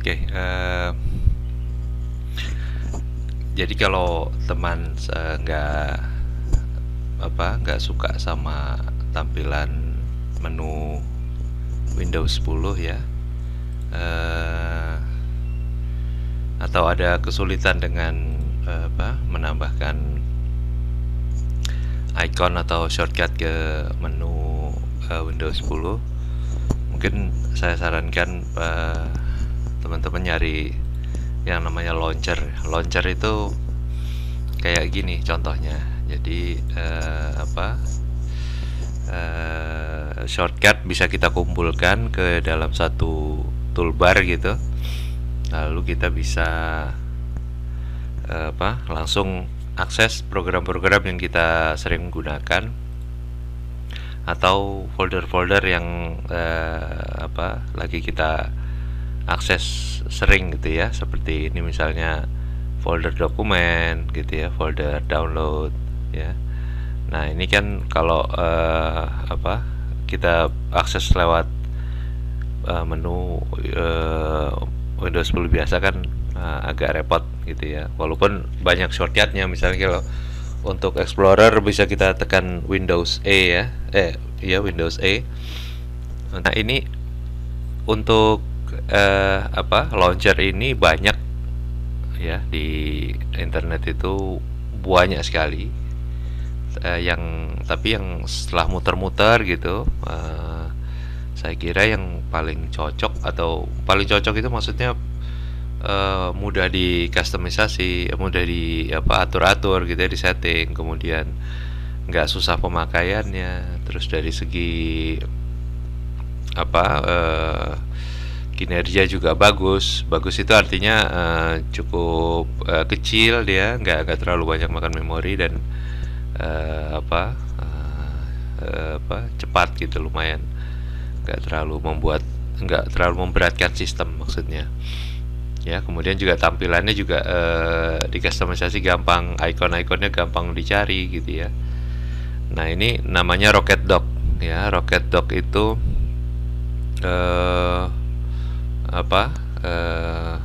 Oke, jadi kalau teman nggak suka sama tampilan menu Windows 10 ya, eh, atau ada kesulitan dengan menambahkan icon atau shortcut ke menu Windows 10, mungkin saya sarankan teman-teman nyari yang namanya launcher. Launcher itu kayak gini contohnya. Jadi shortcut bisa kita kumpulkan ke dalam satu toolbar gitu. Lalu kita bisa langsung akses program-program yang kita sering gunakan atau folder-folder yang lagi kita akses sering gitu ya, seperti ini misalnya folder dokumen gitu ya, folder download ya. Nah ini kan kalau kita akses lewat menu Windows 10 biasa kan agak repot gitu ya, walaupun banyak shortcutnya. Misalnya kalau untuk Explorer bisa kita tekan Windows E ya, Windows E. Nah ini untuk launcher ini banyak ya, di internet itu banyak sekali, tapi yang setelah muter-muter gitu, saya kira yang paling cocok itu maksudnya mudah di customisasi, mudah di atur-atur gitu ya, di setting, kemudian nggak susah pemakaiannya, terus dari segi kinerja juga bagus. Bagus itu artinya cukup kecil, dia nggak terlalu banyak makan memori, dan cepat gitu, lumayan, nggak terlalu memberatkan sistem maksudnya ya. Kemudian juga tampilannya juga dikustomisasi gampang, icon-iconnya gampang dicari gitu ya. Nah ini namanya Rocket Dock ya. Rocket Dock itu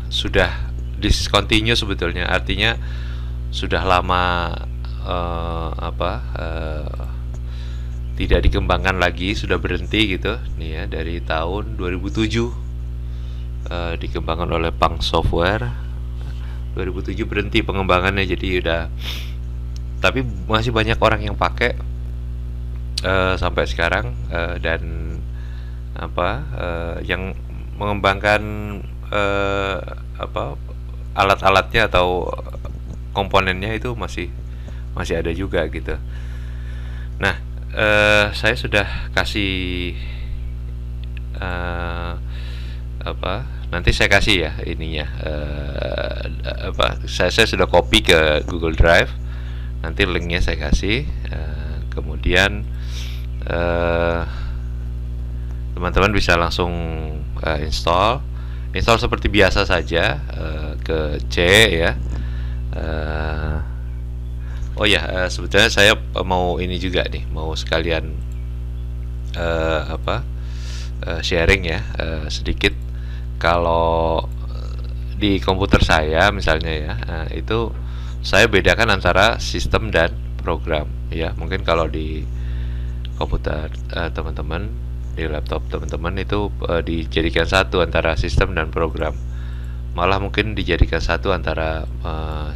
sudah discontinue sebetulnya, artinya sudah lama tidak dikembangkan lagi, sudah berhenti gitu nih ya, dari tahun 2007 dikembangkan oleh Punk Software. 2007 berhenti pengembangannya, jadi udah, tapi masih banyak orang yang pakai sampai sekarang, dan yang mengembangkan alat-alatnya atau komponennya itu masih ada juga gitu. Nah, saya sudah kasih nanti saya kasih ya ininya, saya sudah copy ke Google Drive, nanti linknya saya kasih. Kemudian teman-teman bisa langsung install seperti biasa saja, ke C ya. Sebetulnya saya mau ini juga nih, mau sekalian sharing ya, sedikit. Kalau di komputer saya misalnya ya, itu saya bedakan antara sistem dan program ya. Mungkin kalau di komputer teman-teman, di laptop teman-teman itu dijadikan satu antara sistem dan program, malah mungkin dijadikan satu antara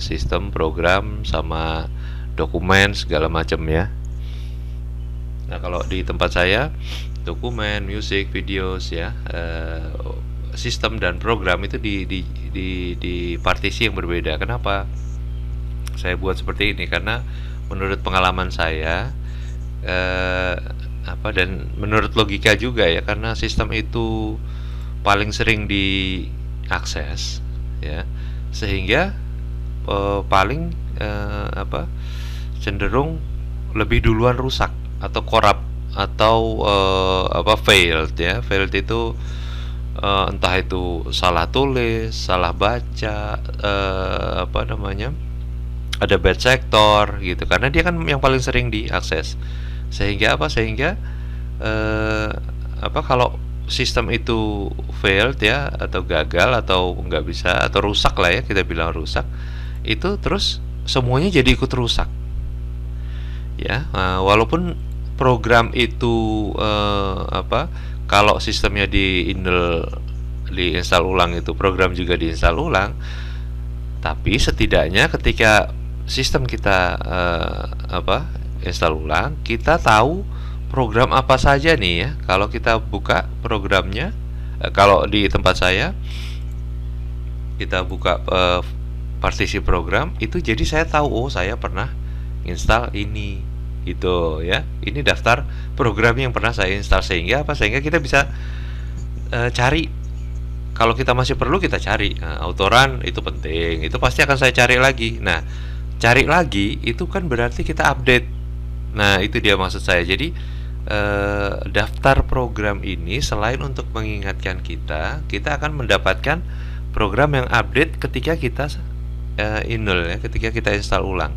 sistem, program, sama dokumen segala macam ya. Nah kalau di tempat saya, dokumen, musik, videos ya, sistem dan program itu di partisi yang berbeda. Kenapa saya buat seperti ini? Karena menurut pengalaman saya, dan menurut logika juga ya, karena sistem itu paling sering diakses ya, sehingga paling cenderung lebih duluan rusak atau corrupt atau failed ya. Failed itu entah itu salah tulis, salah baca, ada bad sector gitu, karena dia kan yang paling sering diakses. Sehingga kalau sistem itu failed ya, atau gagal, atau nggak bisa, atau rusak lah ya, kita bilang rusak, itu terus semuanya jadi ikut rusak ya. Walaupun program itu kalau sistemnya diinstal ulang, itu program juga diinstal ulang, tapi setidaknya ketika sistem kita install ulang, kita tahu program apa saja nih ya. Kalau kita buka programnya, kalau di tempat saya kita buka partisi program itu, jadi saya tahu, oh saya pernah install ini gitu ya. Ini daftar program yang pernah saya install, sehingga apa? Sehingga kita bisa cari. Kalau kita masih perlu, kita cari. Nah, autoran itu penting, itu pasti akan saya cari lagi. Nah, cari lagi itu kan berarti kita update. Nah, itu dia maksud saya. Jadi daftar program ini selain untuk mengingatkan kita akan mendapatkan program yang update ketika kita install ya, ketika kita install ulang.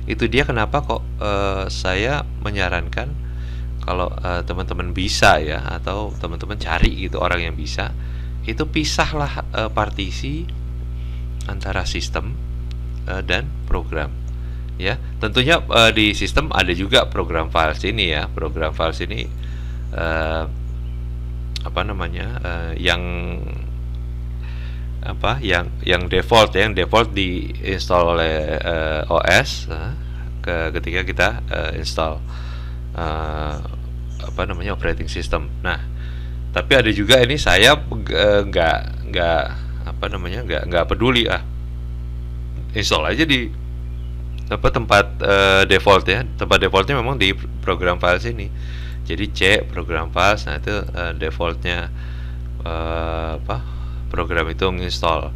Itu dia kenapa kok saya menyarankan kalau teman-teman bisa ya, atau teman-teman cari gitu orang yang bisa, itu pisahlah partisi antara sistem dan program ya. Tentunya di sistem ada juga program files ini ya. Program files ini yang default ya, yang default diinstal oleh OS ketika kita install operating system. Nah, tapi ada juga ini saya nggak peduli, install aja di tempat default ya. Tempat defaultnya memang di program files ini. Jadi C program files, nah itu defaultnya program itu nginstall.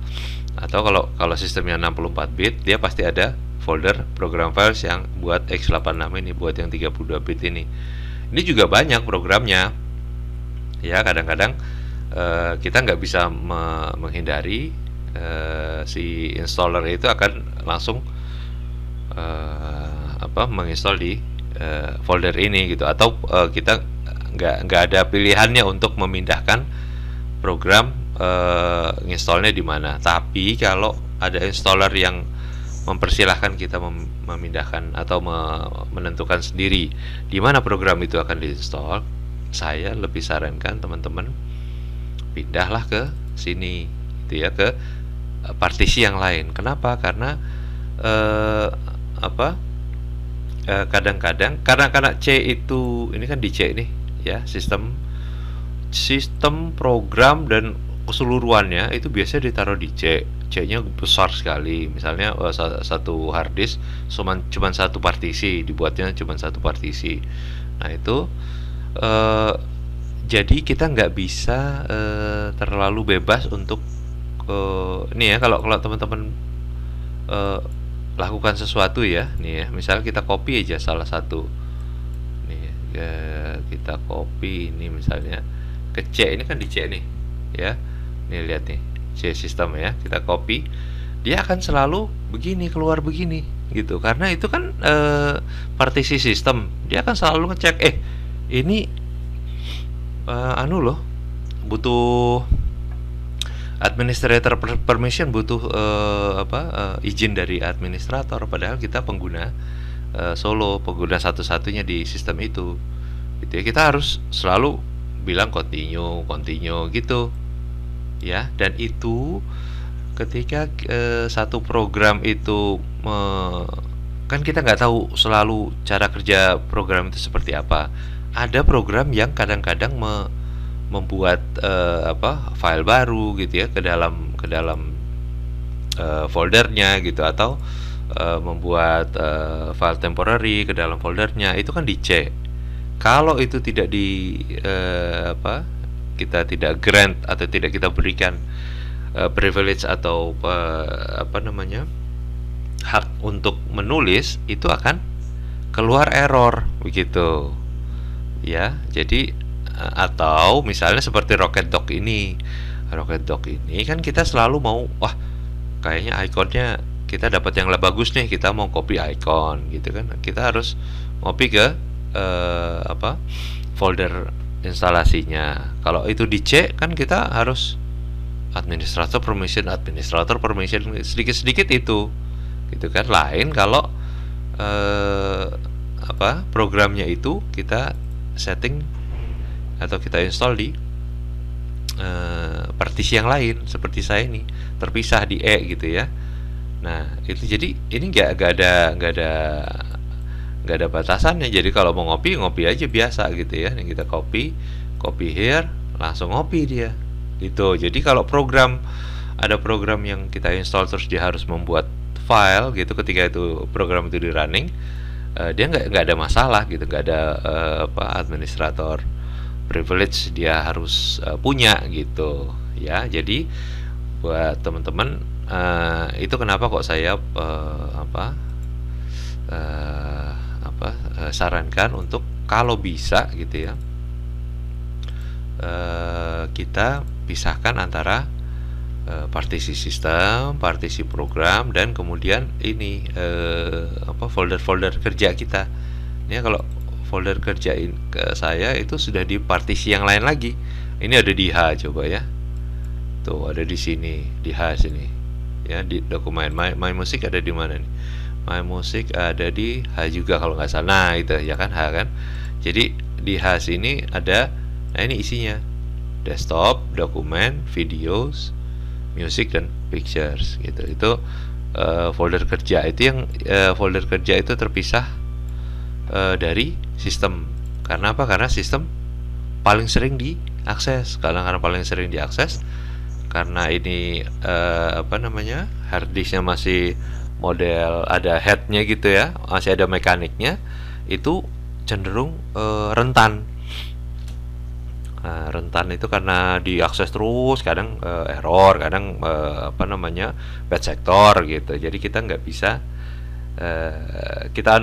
Atau kalau sistemnya 64 bit, dia pasti ada folder program files yang buat x86 ini, buat yang 32 bit ini. Ini juga banyak programnya ya. Kadang-kadang kita nggak bisa menghindari si installer itu akan langsung menginstall di folder ini gitu. Atau kita nggak ada pilihannya untuk memindahkan program installnya di mana. Tapi kalau ada installer yang mempersilahkan kita memindahkan atau menentukan sendiri di mana program itu akan diinstal, saya lebih sarankan teman-teman pindahlah ke sini gitu ya, ke partisi yang lain. Kenapa? Karena kadang-kadang karena C itu, ini kan di C nih ya, sistem program dan keseluruhannya itu biasanya ditaruh di C. C-nya besar sekali. Misalnya satu hard disk cuman satu partisi, dibuatnya cuman satu partisi. Nah, itu jadi kita nggak bisa terlalu bebas untuk ini ya. Kalau teman-teman lakukan sesuatu ya, nih ya, misal kita copy aja salah satu nih ya, kita copy ini misalnya ke C, ini kan di C nih ya, nih lihat nih C sistem ya, kita copy, dia akan selalu begini, keluar begini gitu, karena itu kan partisi sistem, dia akan selalu ngecek ini loh, butuh administrator permission, butuh izin dari administrator, padahal kita pengguna solo, pengguna satu-satunya di sistem itu gitu ya. Kita harus selalu bilang continue gitu ya. Dan itu ketika satu program itu kan kita nggak tahu selalu cara kerja program itu seperti apa. Ada program yang kadang-kadang membuat file baru gitu ya ke dalam foldernya gitu, atau membuat file temporary ke dalam foldernya, itu kan di C. Kalau itu tidak kita tidak grant atau tidak kita berikan privilege atau hak untuk menulis, itu akan keluar error begitu ya. Jadi atau misalnya seperti Rocket Dock ini kan kita selalu mau, wah kayaknya ikonnya kita dapat yang lebih bagus nih, kita mau copy icon gitu kan, kita harus copy ke folder instalasinya. Kalau itu di C kan kita harus administrator permission sedikit-sedikit itu, gitu kan. Lain kalau programnya itu kita setting atau kita install di partisi yang lain, seperti saya ini terpisah di E gitu ya. Nah itu jadi ini nggak ada batasannya. Jadi kalau mau ngopi aja biasa gitu ya. Ini kita copy here, langsung ngopi dia gitu. Jadi kalau ada program yang kita install terus dia harus membuat file gitu, ketika itu program itu di running, dia nggak ada masalah gitu, nggak ada administrator privilege dia harus punya gitu ya. Jadi buat teman-teman, itu kenapa kok saya sarankan untuk kalau bisa gitu ya, kita pisahkan antara partisi sistem, partisi program, dan kemudian ini folder-folder kerja kita. Ini kalau folder kerjain ke saya itu sudah di partisi yang lain lagi. Ini ada di H, coba ya. Tuh ada di sini, di H sini. Ya, di dokumen My Music ada di mana nih? My Music ada di H juga kalau nggak salah. Nah, itu ya kan H kan. Jadi di H sini ada, nah ini isinya. Desktop, dokumen, videos, music, dan pictures gitu. Itu folder kerja. Itu yang folder kerja itu terpisah dari sistem. Karena apa? Karena sistem paling sering diakses. Karena paling sering diakses, karena ini harddisknya masih model ada headnya gitu ya, masih ada mekaniknya, itu cenderung rentan. Rentan itu karena diakses terus, kadang error, kadang bad sector gitu. Jadi kita nggak bisa kita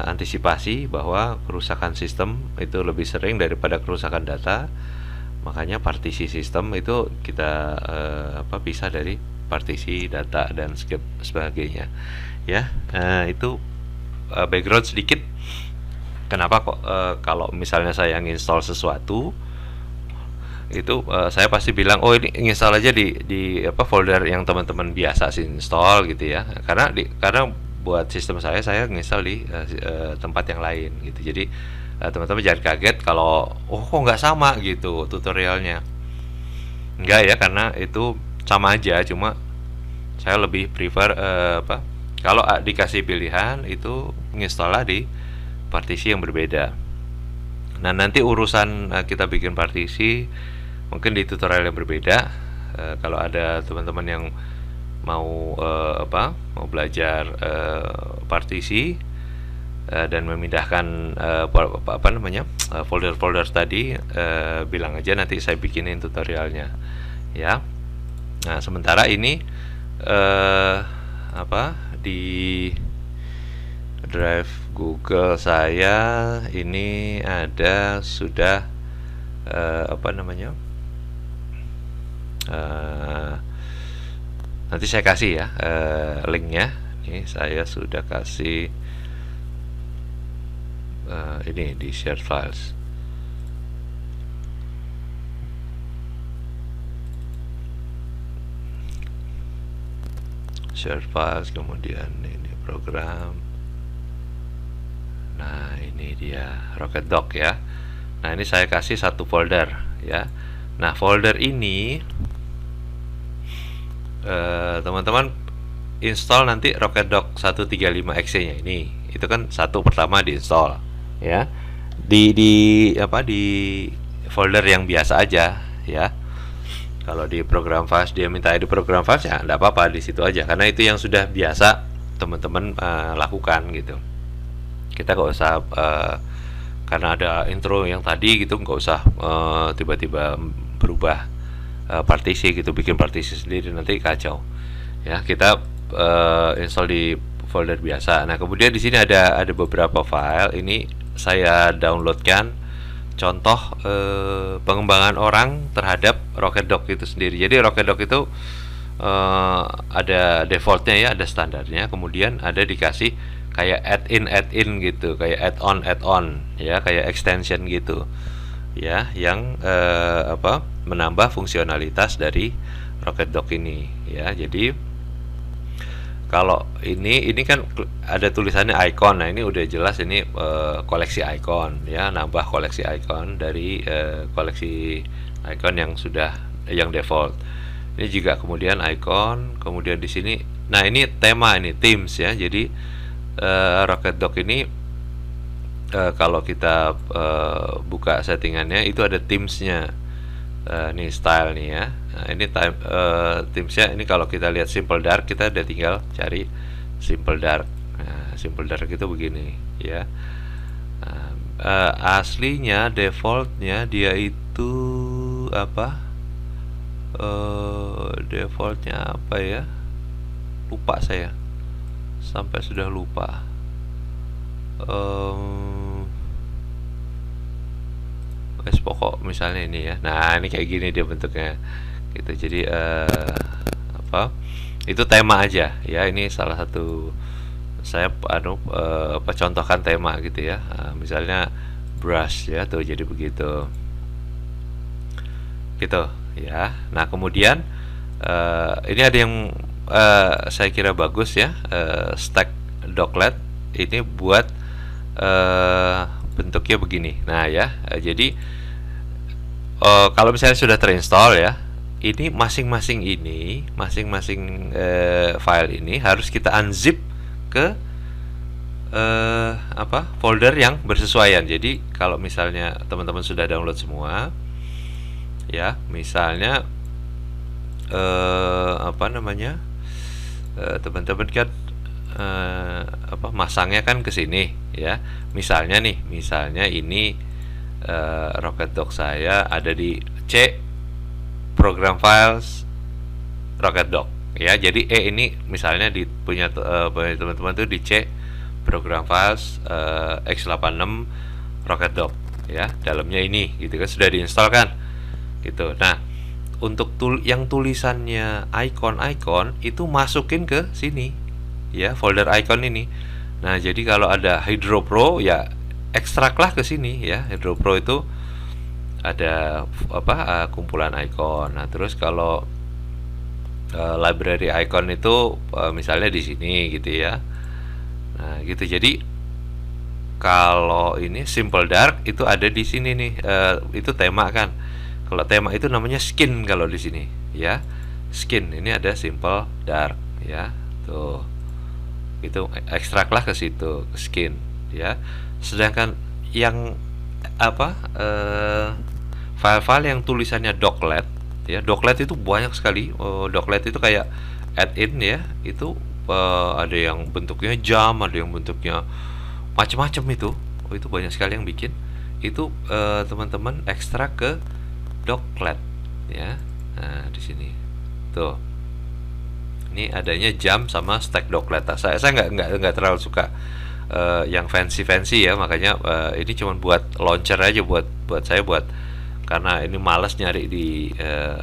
antisipasi bahwa kerusakan sistem itu lebih sering daripada kerusakan data. Makanya partisi sistem itu kita pisah dari partisi data dan sebagainya ya. Itu background sedikit kenapa kok kalau misalnya saya install sesuatu itu saya pasti bilang, oh ini install aja di folder yang teman-teman biasa sih install gitu ya. Karena buat sistem saya nginstal di tempat yang lain gitu. Jadi teman-teman jangan kaget kalau kok nggak sama gitu tutorialnya. Enggak ya, karena itu sama aja, cuma saya lebih prefer kalau dikasih pilihan itu nginstal di partisi yang berbeda. Nah nanti urusan kita bikin partisi mungkin di tutorial yang berbeda. Kalau ada teman-teman yang mau mau belajar partisi dan memindahkan folder-folder tadi, bilang aja, nanti saya bikinin tutorialnya ya. Nah sementara ini di drive Google saya ini ada sudah nanti saya kasih ya linknya. Ini saya sudah kasih ini di share files. Share files, kemudian ini program. Nah ini dia Rocket Dock ya. Nah ini saya kasih satu folder ya. Nah folder ini teman-teman install nanti Rocket Dock 135exe nya ini. Itu kan satu pertama diinstal ya. Di folder yang biasa aja ya. Kalau di program files dia minta di program files ya enggak apa-apa, di situ aja, karena itu yang sudah biasa teman-teman lakukan gitu. Kita nggak usah karena ada intro yang tadi gitu, nggak usah tiba-tiba berubah partisi gitu, bikin partisi sendiri, nanti kacau ya. Kita install di folder biasa. Nah kemudian di sini ada beberapa file. Ini saya downloadkan contoh pengembangan orang terhadap Rocket Dock itu sendiri. Jadi Rocket Dock itu ada defaultnya ya, ada standarnya, kemudian ada dikasih kayak add-in gitu, kayak add-on ya, kayak extension gitu. ya yang menambah fungsionalitas dari Rocket Dock ini ya. Jadi kalau ini kan ada tulisannya icon. Nah, ini udah jelas ini koleksi icon ya, nambah koleksi icon dari koleksi icon yang sudah yang default. Ini juga kemudian icon, kemudian di sini. Nah, ini tema, ini themes ya. Jadi Rocket Dock ini kalau kita buka settingannya itu ada themesnya. Nih style nih ya. Nah, ini themesnya ini kalau kita lihat simple dark, kita udah tinggal cari simple dark. Nah, simple dark itu begini ya. Nah, aslinya defaultnya dia itu apa? Defaultnya apa ya? Lupa saya. Sampai sudah lupa. Wes pokok misalnya ini ya. Nah, ini kayak gini dia bentuknya gitu. Jadi itu tema aja ya. Ini salah satu saya contohkan tema gitu ya. Misalnya brush ya, tuh jadi begitu gitu ya. Nah, kemudian ini ada yang saya kira bagus ya, stack docklet ini buat bentuknya begini. Nah ya, jadi kalau misalnya sudah terinstall ya, ini masing-masing file ini harus kita unzip ke folder yang bersesuaian. Jadi kalau misalnya teman-teman sudah download semua, ya, misalnya teman-teman kan masangnya kan ke sini ya. Misalnya ini Rocket Dock saya ada di C program files Rocket Dock ya. Jadi ini misalnya di punya teman-teman tuh di C program files x86 Rocket Dock ya. Dalamnya ini gitu kan, sudah diinstal kan gitu. Nah, untuk yang tulisannya icon itu masukin ke sini ya, folder icon ini. Nah, jadi kalau ada Hydro Pro ya ekstraklah ke sini ya. Hydro Pro itu ada kumpulan icon. Nah, terus kalau library icon itu misalnya di sini gitu ya. Nah, gitu. Jadi kalau ini simple dark itu ada di sini nih, itu tema kan. Kalau tema itu namanya skin kalau di sini ya. Skin ini ada simple dark ya. Tuh. Itu ekstraklah ke situ, ke skin ya. Sedangkan yang file-file yang tulisannya docklet ya. Docklet itu banyak sekali. Docklet itu kayak add-in ya. Itu ada yang bentuknya jam, ada yang bentuknya macam-macam itu. Itu banyak sekali yang bikin. Itu teman-teman ekstrak ke docklet ya. Nah, di sini tuh, ini adanya jam sama stack docklet. Saya nggak terlalu suka yang fancy ya, makanya ini cuma buat launcher aja, buat karena ini males nyari di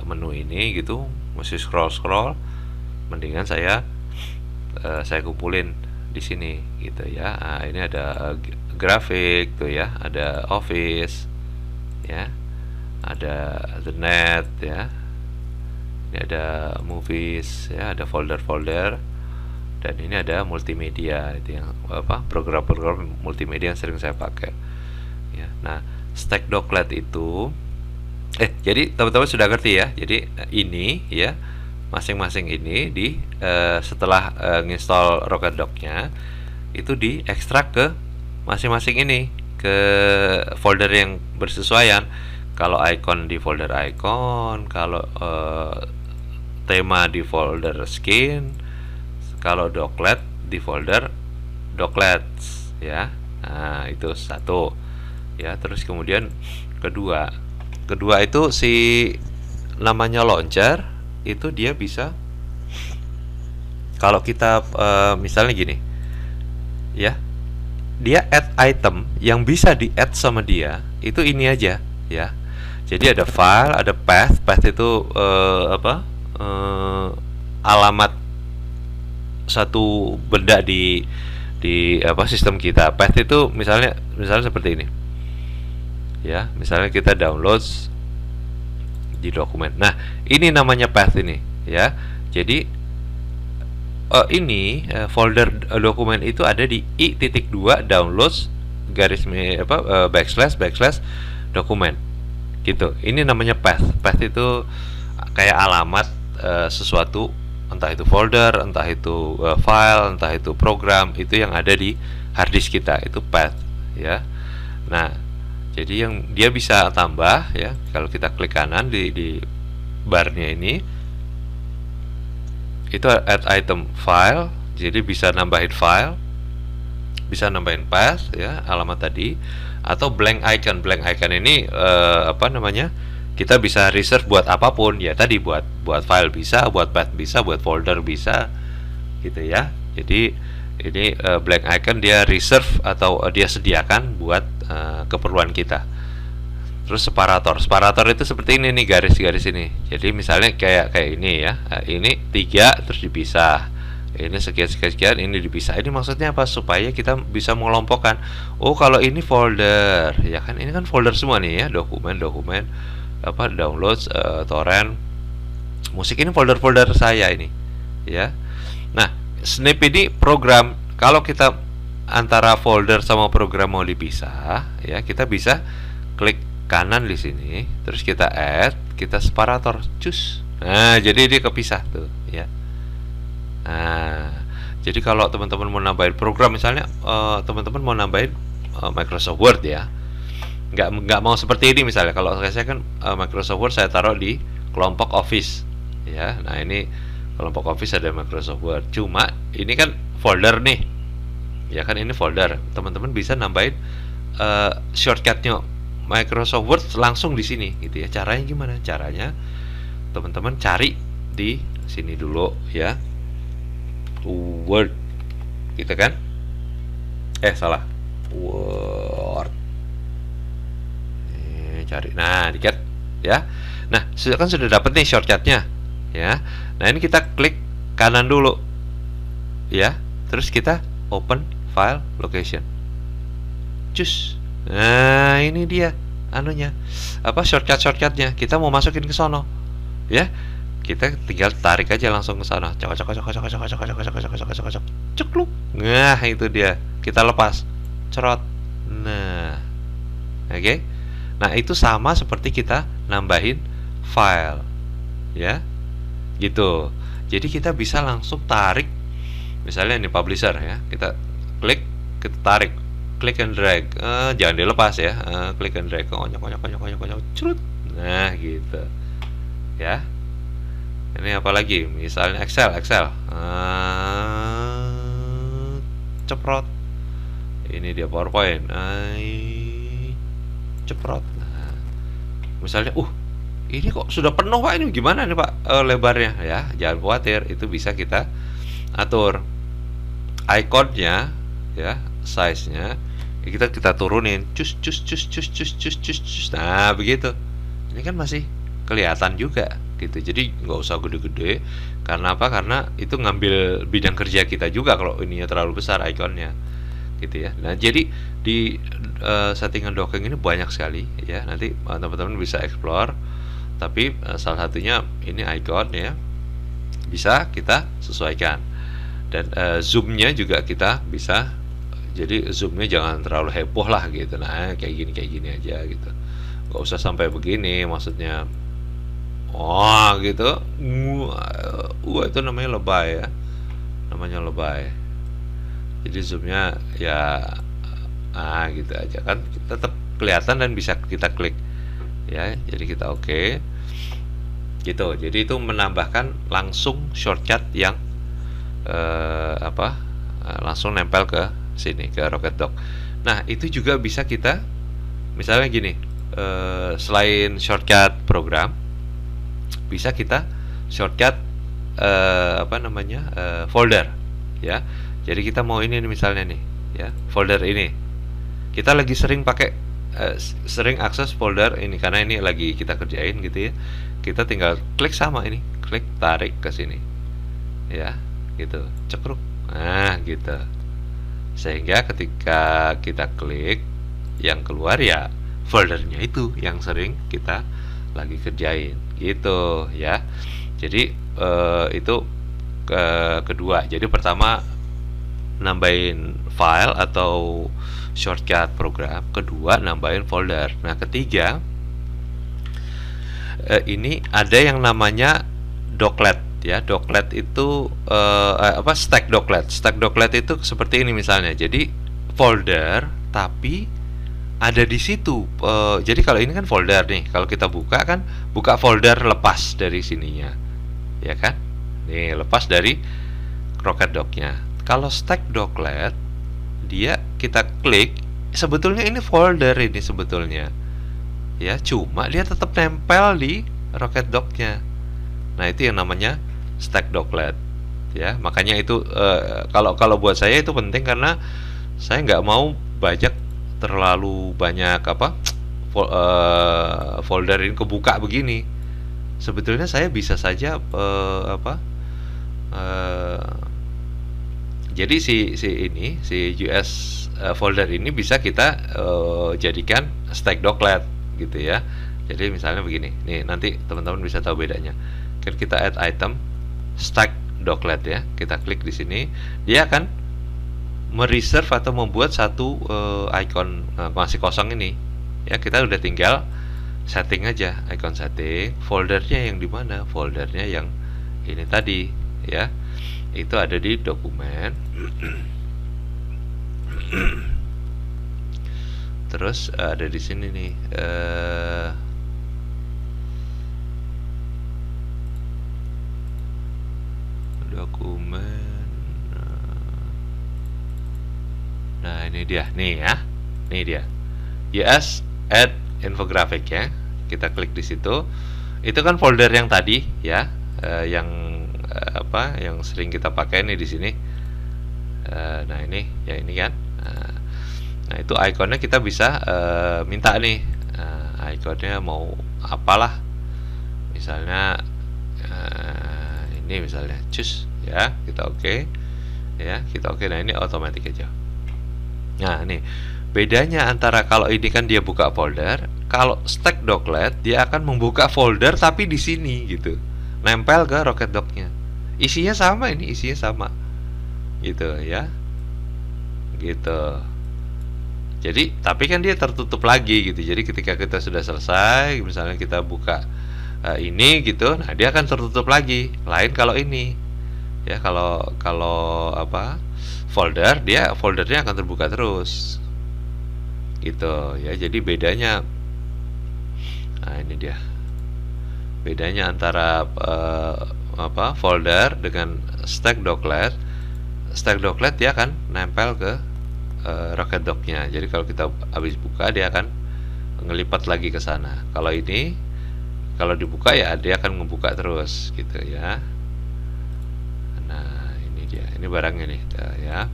menu ini gitu, mesti scroll, mendingan saya kumpulin di sini gitu ya. Nah, ini ada grafik tuh ya, ada Office ya, ada The Net ya, ini ada movies ya, ada folder-folder, dan ini ada multimedia. Itu yang program-program multimedia yang sering saya pakai ya. Nah, stack docklet itu jadi teman-teman sudah ngerti ya. Jadi ini ya, masing-masing ini di setelah nginstall Rocket Dock-nya itu diekstrak ke masing-masing ini, ke folder yang bersesuaian. Kalau icon di folder icon, kalau tema di folder skin, kalau docklet di folder docklets ya. Nah, itu satu ya. Terus kemudian kedua itu si namanya launcher itu dia bisa, kalau kita misalnya gini ya, dia add item yang bisa di add sama dia itu ini aja ya. Jadi ada file, ada path itu alamat satu benda di sistem kita. Path itu misalnya seperti ini ya. Misalnya kita download di dokumen. Nah, ini namanya path ini, ya. Jadi ini folder dokumen itu ada di i.2 downloads garis backslash dokumen, gitu. Ini namanya path. Path itu kayak alamat sesuatu, entah itu folder, entah itu file, entah itu program, itu yang ada di harddisk kita, itu path, ya. Nah, jadi yang dia bisa tambah, ya, kalau kita klik kanan di barnya ini, itu add item file, jadi bisa nambahin file, bisa nambahin path, ya, alamat tadi, atau blank icon. Blank icon ini kita bisa reserve buat apapun, ya, tadi buat file bisa, buat path bisa, buat folder bisa, gitu ya. Jadi ini blank icon dia reserve atau dia sediakan buat keperluan kita. Terus separator itu seperti ini nih, garis-garis ini. Jadi misalnya kayak ini, ya, ini 3 terus dipisah, ini sekian, ini dipisah. Ini maksudnya apa? Supaya kita bisa mengelompokkan. Oh, kalau ini folder, ya kan, ini kan folder semua nih, ya, dokumen downloads, torrent, musik, ini folder saya ini, ya. Nah, Snip ini program. Kalau kita antara folder sama program mau dipisah, ya, kita bisa klik kanan di sini, terus kita add, kita separator, cus. Nah, jadi dia kepisah tuh, ya. Nah, jadi kalau teman-teman mau nambahin program, misalnya teman-teman mau nambahin Microsoft Word, ya, nggak mau seperti ini misalnya. Kalau saya kan Microsoft Word saya taruh di kelompok Office, ya. Nah, ini kelompok Office ada Microsoft Word. Cuma ini kan folder nih, ya kan, ini folder. Teman-teman bisa nambahin shortcutnya Microsoft Word langsung di sini, gitu ya. Caranya gimana? Caranya teman-teman cari di sini dulu, ya, Word, gitu kan? Salah, Word. Cari, nah, dikit, ya. Nah, sudah dapat nih shortcutnya, ya. Nah, ini kita klik kanan dulu, ya. Terus kita open file location, cus. Nah, ini dia anunya, shortcutnya. Kita mau masukin ke sono, ya. Kita tinggal tarik aja langsung ke sana. Cekluk. Nah, itu dia. Kita lepas. Cerot. Nah. Oke. Nah, itu sama seperti kita nambahin file, ya. Gitu. Jadi kita bisa langsung tarik. Misalnya ini publisher, ya. Kita klik, kita tarik. Click and drag, jangan dilepas, ya. Click and drag, konyok, curut. Nah, gitu, ya. Ini apa lagi? Misalnya Excel, ceprot. Ini dia PowerPoint, ceprot. Nah, misalnya, ini kok sudah penuh, Pak, ini gimana nih, Pak, lebarnya, ya. Jangan khawatir, itu bisa kita atur. Ikonnya, ya, size-nya kita turunin, cus. Nah, begitu. Ini kan masih kelihatan juga, gitu. Jadi nggak usah gede-gede. Karena apa? Karena itu ngambil bidang kerja kita juga kalau ininya terlalu besar ikonnya, gitu ya. Nah, jadi di settingan docking ini banyak sekali, ya. Nanti teman-teman bisa explore. Tapi salah satunya ini icon, ya, bisa kita sesuaikan. Dan zoomnya juga kita bisa. Jadi zoomnya jangan terlalu heboh lah, gitu. Nah, kayak gini aja, gitu. Gak usah sampai begini, maksudnya. Gitu. Itu namanya lebay, ya. Namanya lebay. Jadi zoomnya, ya, gitu aja kan. Tetap kelihatan dan bisa kita klik, ya. Jadi kita oke. Gitu. Jadi itu menambahkan langsung shortcut yang langsung nempel ke sini, ke Rocket Dock. Nah, itu juga bisa kita, misalnya gini, selain shortcut program, bisa kita shortcut folder, ya. Jadi kita mau ini nih, misalnya nih, ya, folder ini kita lagi sering akses folder ini karena ini lagi kita kerjain, gitu ya. Kita tinggal klik sama ini, klik tarik ke sini, ya, gitu, cekruk. Nah, gitu. Sehingga ketika kita klik, yang keluar, ya, foldernya itu yang sering kita lagi kerjain gitu ya. Jadi itu kedua. Jadi pertama nambahin file atau shortcut program, kedua nambahin folder. Nah, ketiga ini ada yang namanya doclet ya. Doclet itu stack doclet. Stack doclet itu seperti ini misalnya. Jadi folder tapi ada di situ. Jadi kalau ini kan folder nih. Kalau kita buka kan buka folder lepas dari sininya. Ya kan? Nih, lepas dari Rocket Dock-nya. Kalau stack doclet dia kita klik, sebetulnya ini folder ini sebetulnya. Ya, cuma dia tetap nempel di Rocket Dock-nya. Nah, itu yang namanya stack doclet. Ya, makanya itu kalau buat saya itu penting karena saya nggak mau banyak terlalu banyak folder ini kebuka begini. Sebetulnya saya bisa saja jadi si US folder ini bisa kita jadikan stack doclet gitu ya. Jadi misalnya begini, nih nanti teman-teman bisa tahu bedanya. Kita add item stack doclet ya, kita klik di sini, dia akan mereserve atau membuat satu icon masih kosong ini ya. Kita udah tinggal setting aja, icon setting, foldernya yang di mana, foldernya yang ini tadi ya, itu ada di dokumen. Terus ada di sini nih dokumen. Nah, ini dia nih ya. Ini dia. Yes, add infographic ya. Kita klik di situ. Itu kan folder yang tadi ya, yang yang sering kita pakai nih di sini. Nah, ini ya, ini kan. Nah, itu ikonnya kita bisa minta nih. Ikonnya mau apalah. Misalnya ini misalnya choose ya, kita oke. Ya, kita oke. Nah, ini otomatis aja. Nah, ini bedanya antara kalau ini kan dia buka folder, kalau stack doclet dia akan membuka folder tapi di sini gitu, nempel ke Rocket Dock-nya. Isinya sama, ini isinya sama gitu ya, gitu. Jadi tapi kan dia tertutup lagi gitu. Jadi ketika kita sudah selesai, misalnya kita buka ini gitu, nah dia akan tertutup lagi. Lain kalau ini ya, kalau folder, dia foldernya akan terbuka terus gitu ya. Jadi bedanya, nah ini dia bedanya antara folder dengan stack doclet. Stack doclet dia akan nempel ke Rocket Dock-nya. Jadi kalau kita habis buka dia akan ngelipat lagi ke sana. Kalau ini kalau dibuka ya dia akan ngebuka terus gitu ya. Nah, ini barangnya nih ya.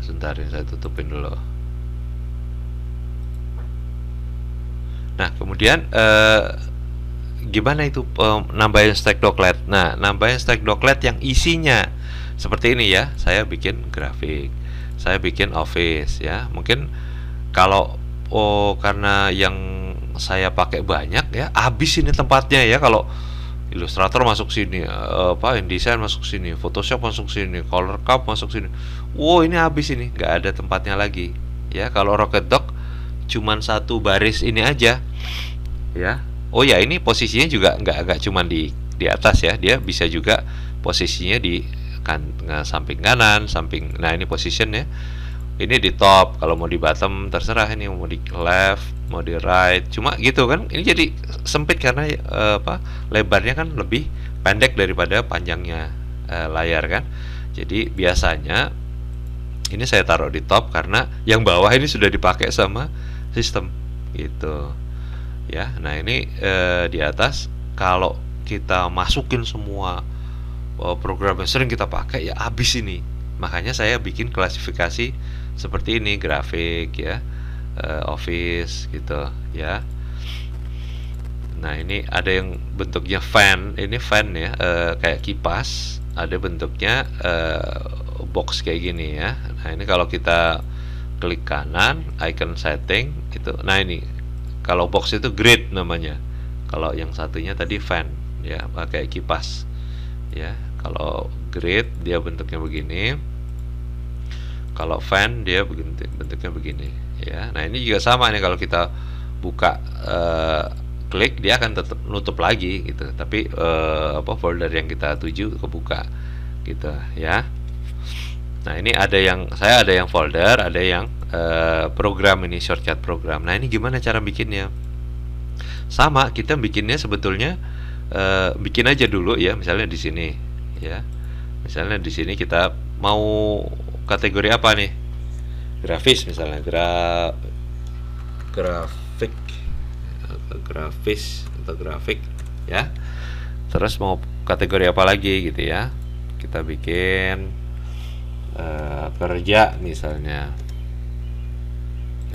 Sebentar ya, saya tutupin dulu. Nah, kemudian gimana itu nambahin stack doclet? Nah, nambahin stack doclet yang isinya seperti ini ya. Saya bikin grafik, saya bikin office ya. Mungkin kalau karena yang saya pakai banyak ya, habis ini tempatnya ya. Kalau Illustrator masuk sini, InDesign masuk sini, Photoshop masuk sini, Color Cup masuk sini. Wow, ini habis ini, nggak ada tempatnya lagi. Ya, kalau Rocket Dock cuman satu baris ini aja. Ya. Oh ya, ini posisinya juga nggak cuman di atas ya, dia bisa juga posisinya di samping kanan, samping. Nah, ini position ya. Ini di top, kalau mau di bottom terserah, ini mau di left, mau di right, cuma gitu kan. Ini jadi sempit karena lebarnya kan lebih pendek daripada panjangnya layar kan. Jadi biasanya ini saya taruh di top karena yang bawah ini sudah dipakai sama sistem gitu ya. Nah, ini di atas kalau kita masukin semua program yang sering kita pakai ya habis ini. Makanya saya bikin klasifikasi seperti ini, grafik ya, office gitu ya. Nah, ini ada yang bentuknya fan, ini fan ya, kayak kipas. Ada bentuknya box kayak gini ya. Nah, ini kalau kita klik kanan icon setting itu. Nah ini kalau box itu grid namanya, kalau yang satunya tadi fan ya, pakai kipas ya. Kalau grid dia bentuknya begini, kalau fan dia bentuknya begini ya. Nah ini juga sama nih, kalau kita buka klik dia akan tetap nutup lagi gitu, tapi folder yang kita tuju kebuka gitu ya. Nah ini saya ada yang folder, ada yang program, ini shortcut program. Nah ini gimana cara bikinnya? Sama, kita bikinnya sebetulnya bikin aja dulu ya, misalnya di sini ya. Misalnya di sini kita mau kategori apa nih? Grafis misalnya, grafik atau grafik ya. Terus mau kategori apa lagi gitu ya? Kita bikin kerja misalnya.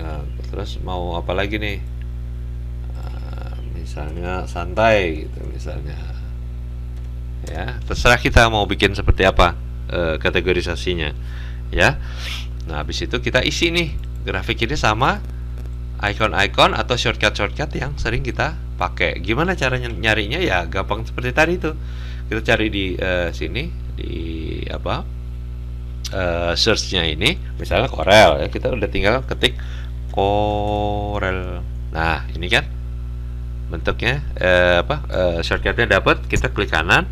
Nah, terus mau apa lagi nih? Misalnya santai gitu misalnya. Ya, terserah kita mau bikin seperti apa kategorisasinya ya. Nah habis itu kita isi nih grafik ini sama icon-icon atau shortcut yang sering kita pakai. Gimana caranya nyarinya? Ya gampang seperti tadi tuh, kita cari di sini di searchnya ini, misalnya Corel ya, kita udah tinggal ketik Corel. Nah ini kan bentuknya shortcutnya dapat, kita klik kanan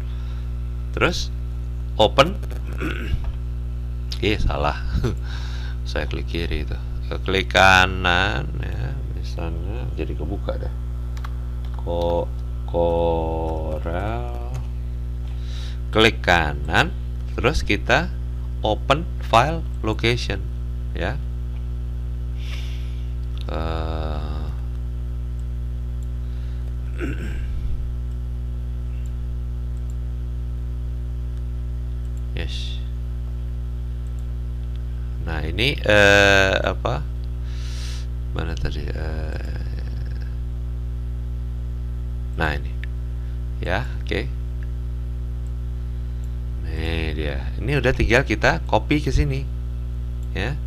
terus open. Salah saya klik kiri itu, klik kanan ya misalnya, jadi kebuka dah Corel, klik kanan terus kita open file location ya. Yes. Nah ini mana tadi? Nah ini ya, oke. Nih dia. Ini udah tinggal kita copy ke sini ya.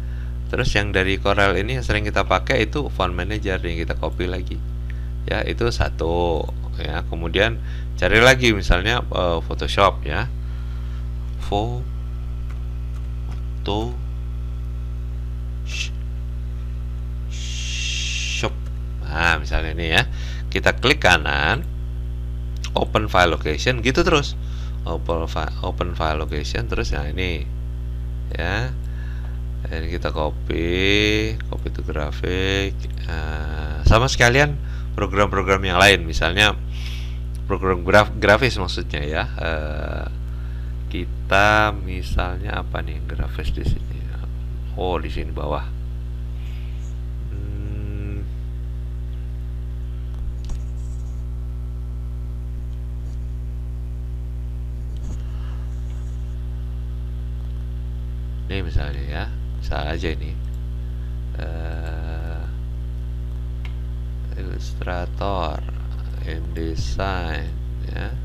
Terus yang dari Corel ini yang sering kita pakai itu Font Manager, yang kita copy lagi ya, itu satu ya. Kemudian cari lagi misalnya Photoshop ya, Photoshop. Nah misalnya ini ya, kita klik kanan open file location gitu, terus open file location terus. Nah ini ya, ini kita copy to grafik, sama sekalian program-program yang lain, misalnya program grafis maksudnya ya. Kita misalnya apa nih grafis di sini? Oh di sini bawah. Ini misalnya ya, misal aja ini Illustrator, InDesign ya,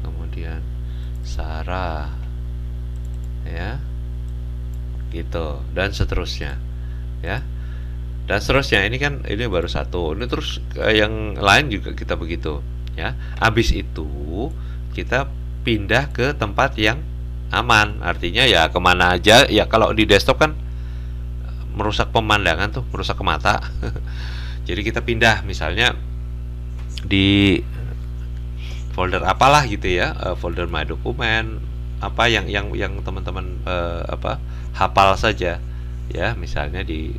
kemudian Sarah ya, gitu, dan seterusnya ya, dan seterusnya. Ini kan ini baru satu, ini terus yang lain juga kita begitu ya. Habis itu kita pindah ke tempat yang aman, artinya ya kemana aja ya. Kalau di desktop kan merusak pemandangan tuh, merusak ke mata. Jadi kita pindah misalnya di folder apalah gitu ya, folder my dokumen, apa yang teman-teman hafal saja ya. Misalnya di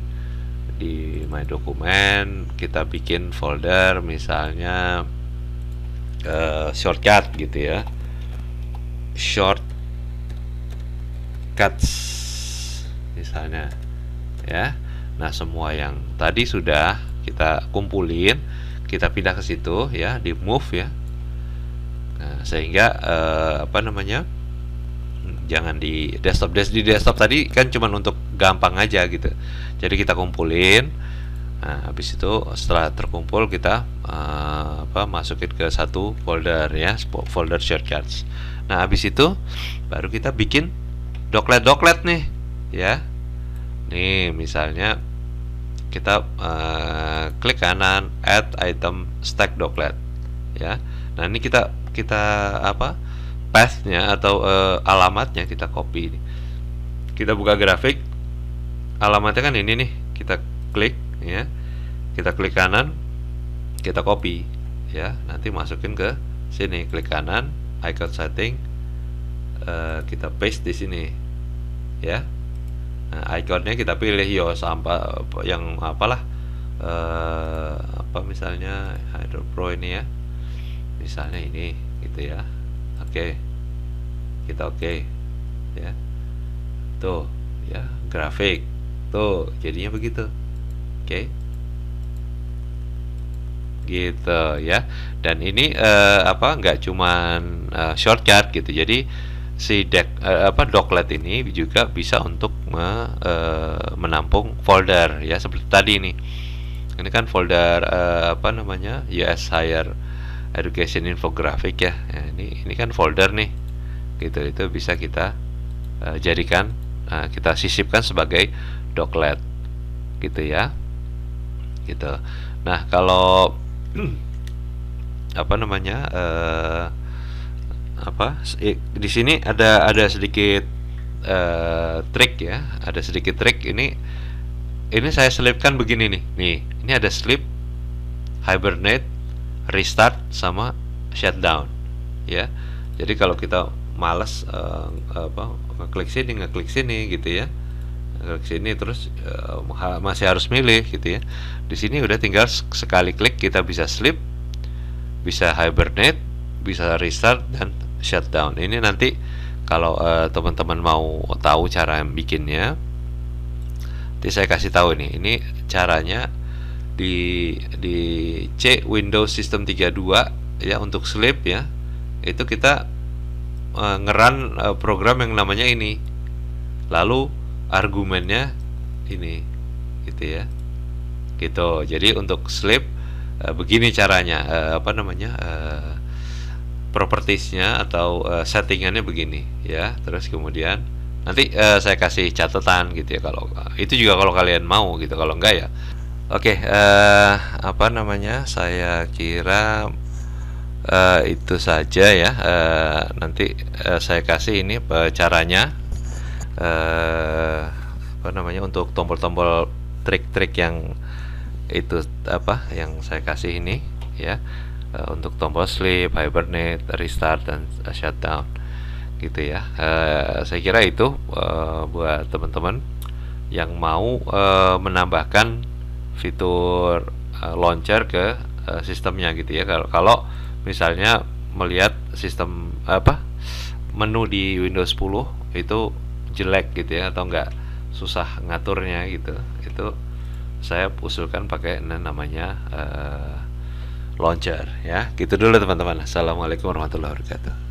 my dokumen kita bikin folder misalnya shortcut gitu ya, cuts misalnya ya. Nah semua yang tadi sudah kita kumpulin, kita pindah ke situ ya, di move ya. Nah, sehingga jangan di desktop. Di desktop tadi kan cuma untuk gampang aja gitu, jadi kita kumpulin. Nah habis itu setelah terkumpul kita masukin ke satu folder ya, folder shortcuts. Nah habis itu baru kita bikin doklet nih ya. Nih misalnya kita klik kanan add item stack doclet ya. Nah ini kita kita apa, pathnya atau alamatnya kita copy. Kita buka grafik, alamatnya kan ini nih, kita klik ya, kita klik kanan, kita copy ya, nanti masukin ke sini, klik kanan icon setting, kita paste di sini ya. Nah, ikonnya kita pilih sampai yang apalah, apa misalnya Hydro Pro ini ya, misalnya ini gitu ya. Oke, kita oke ya, tuh ya, grafik tuh jadinya begitu. Oke, gitu ya. Dan ini apa, nggak cuman shortcut gitu, jadi si apa doclet ini juga bisa untuk menampung folder ya, seperti tadi ini kan folder apa namanya, US Higher Education Infographic ya. Nah, ini kan folder nih gitu, itu bisa kita jadikan, kita sisipkan sebagai doclet gitu ya, gitu. Nah kalau apa namanya, apa di sini ada sedikit trik ya, ada sedikit trik. Ini saya selipkan begini nih, ini ada slip, hibernate, restart, sama shutdown ya. Jadi kalau kita males apa, ngeklik sini gitu ya, ngeklik sini terus masih harus milih gitu ya, di sini udah tinggal sekali klik kita bisa slip, bisa hibernate, bisa restart, dan shutdown. Ini nanti kalau teman-teman mau tahu cara bikinnya, nanti saya kasih tahu nih. Ini caranya di C Windows System 32 ya, untuk sleep ya. Itu kita ngeran program yang namanya ini. Lalu argumennya ini gitu ya. Gitu. Jadi untuk sleep begini caranya, apa namanya, propertiesnya atau settingannya begini ya. Terus kemudian nanti saya kasih catatan gitu ya, kalau itu juga kalau kalian mau gitu, kalau enggak ya oke. Apa namanya, saya kira itu saja ya. Nanti saya kasih ini caranya, apa namanya, untuk tombol-tombol trik-trik yang itu apa yang saya kasih ini ya, untuk tombol sleep, hibernate, restart, dan shutdown gitu ya. Saya kira itu buat teman-teman yang mau menambahkan fitur launcher ke sistemnya gitu ya. Kalau misalnya melihat sistem apa, menu di Windows 10 itu jelek gitu ya, atau enggak susah ngaturnya gitu, itu saya usulkan pakai namanya launcher ya. Gitu dulu teman-teman. Assalamualaikum warahmatullahi wabarakatuh.